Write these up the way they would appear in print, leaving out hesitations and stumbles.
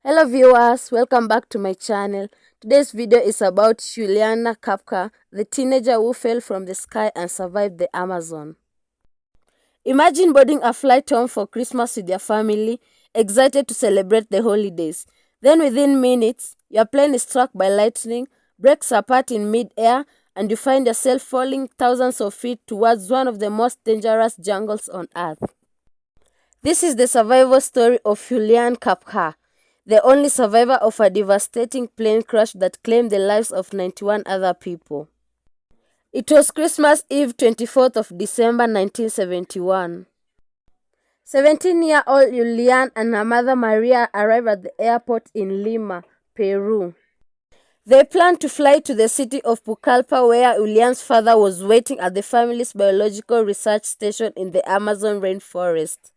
Hello viewers, welcome back to my channel. Today's video is about Juliana Kapka, the teenager who fell from the sky and survived the Amazon. Imagine boarding a flight home for Christmas with your family, excited to celebrate the holidays. Then within minutes, your plane is struck by lightning, breaks apart in mid-air, and you find yourself falling thousands of feet towards one of the most dangerous jungles on earth. This is the survival story of Julian Kapka, the only survivor of a devastating plane crash that claimed the lives of 91 other people. It was Christmas Eve, 24th of December 1971. 17-year-old Julian and her mother Maria arrived at the airport in Lima, Peru. They planned to fly to the city of Pucallpa, where Julian's father was waiting at the family's biological research station in the Amazon rainforest.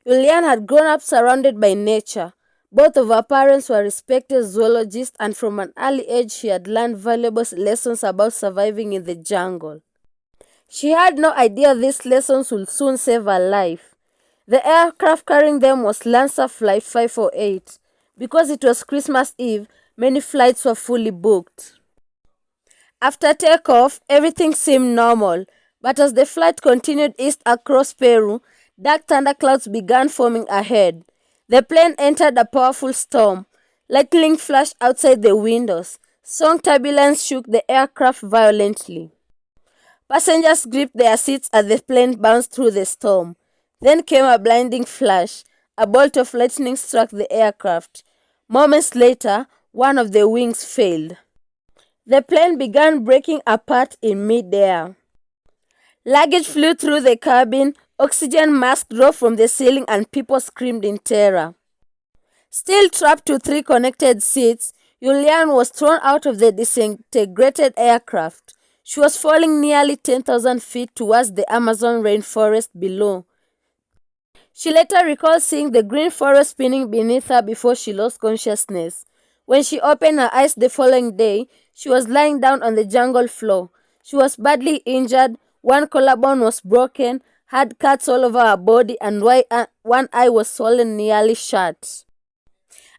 Julian had grown up surrounded by nature. Both of her parents were respected zoologists, and from an early age she had learned valuable lessons about surviving in the jungle. She had no idea these lessons would soon save her life. The aircraft carrying them was Lancer Flight 548. Because it was Christmas Eve, many flights were fully booked. After takeoff, everything seemed normal, but as the flight continued east across Peru, dark thunderclouds began forming ahead. The plane entered a powerful storm. Lightning flashed outside the windows. Strong turbulence shook the aircraft violently. Passengers gripped their seats as the plane bounced through the storm. Then came a blinding flash. A bolt of lightning struck the aircraft. Moments later, one of the wings failed. The plane began breaking apart in mid-air. Luggage flew through the cabin, oxygen masks dropped from the ceiling, and people screamed in terror. Still trapped to three connected seats, Julian was thrown out of the disintegrated aircraft. She was falling nearly 10,000 feet towards the Amazon rainforest below. She later recalled seeing the green forest spinning beneath her before she lost consciousness. When she opened her eyes the following day, she was lying down on the jungle floor. She was badly injured. One collarbone was broken, had cuts all over her body, and one eye was swollen nearly shut.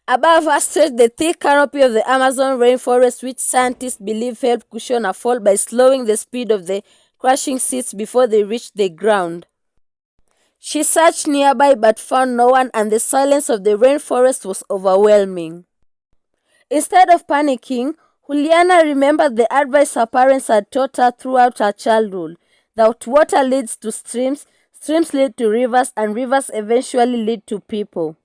Above her stretched the thick canopy of the Amazon rainforest, which scientists believe helped cushion her fall by slowing the speed of the crashing seas before they reached the ground. She searched nearby but found no one, and the silence of the rainforest was overwhelming. Instead of panicking, Juliana remembered the advice her parents had taught her throughout her childhood, that water leads to streams, streams lead to rivers, and rivers eventually lead to people.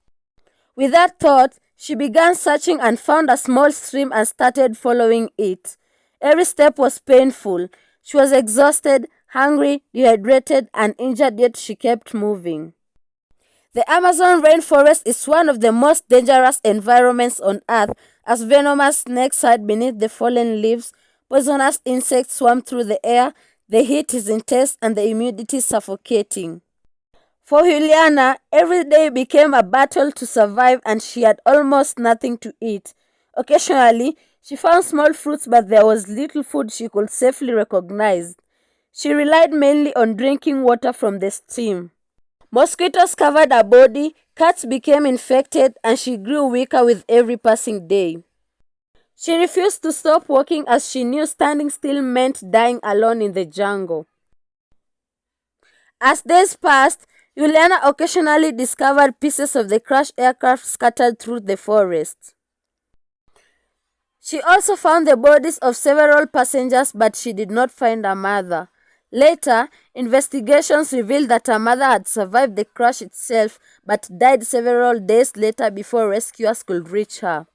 With that thought, she began searching and found a small stream and started following it. Every step was painful. She was exhausted, hungry, dehydrated, and injured, yet she kept moving. The Amazon rainforest is one of the most dangerous environments on Earth, as venomous snakes hide beneath the fallen leaves, poisonous insects swarm through the air, the heat is intense, and the humidity suffocating. For Juliana, every day became a battle to survive, and she had almost nothing to eat. Occasionally, she found small fruits, but there was little food she could safely recognize. She relied mainly on drinking water from the stream. Mosquitoes covered her body, cats became infected, and she grew weaker with every passing day. She refused to stop walking, as she knew standing still meant dying alone in the jungle. As days passed, Juliana occasionally discovered pieces of the crashed aircraft scattered through the forest. She also found the bodies of several passengers, but she did not find her mother. Later, investigations revealed that her mother had survived the crash itself but died several days later before rescuers could reach her.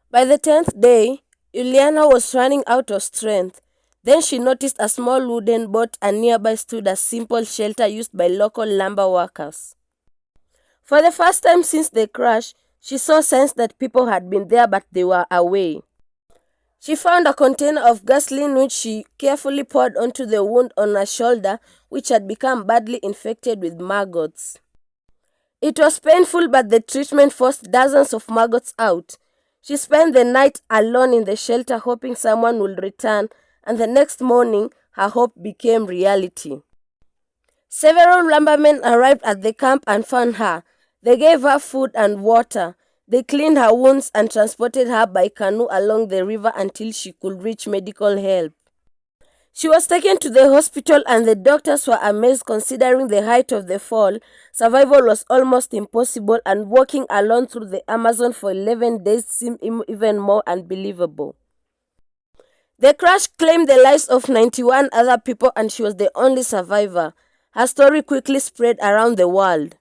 By the 10th day, Juliana was running out of strength. Then she noticed a small wooden boat, and nearby stood a simple shelter used by local lumber workers. For the first time since the crash, she saw signs that people had been there, but they were away. She found a container of gasoline, which she carefully poured onto the wound on her shoulder, which had become badly infected with maggots. It was painful, but the treatment forced dozens of maggots out. She spent the night alone in the shelter, hoping someone would return, and the next morning her hope became reality. Several lumbermen arrived at the camp and found her. They gave her food and water. They cleaned her wounds and transported her by canoe along the river until she could reach medical help. She was taken to the hospital and the doctors were amazed considering the height of the fall. Survival was almost impossible and walking alone through the Amazon for 11 days seemed even more unbelievable. The crash claimed the lives of 91 other people and she was the only survivor. Her story quickly spread around the world.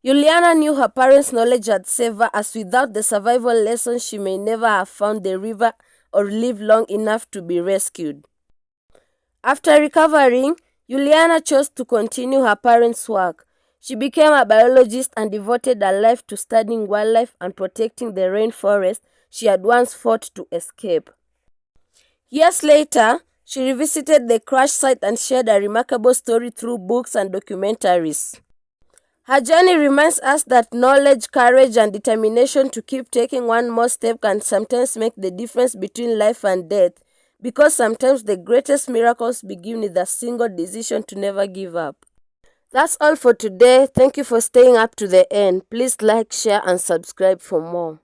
Juliana knew her parents' knowledge had saved her, as without the survival lessons she may never have found the river or lived long enough to be rescued. After recovering, Juliana chose to continue her parents' work. She became a biologist and devoted her life to studying wildlife and protecting the rainforest she had once fought to escape. Years later, she revisited the crash site and shared a remarkable story through books and documentaries. Her journey reminds us that knowledge, courage, and determination to keep taking one more step can sometimes make the difference between life and death, because sometimes the greatest miracles begin with a single decision to never give up. That's all for today. Thank you for staying up to the end. Please like, share, and subscribe for more.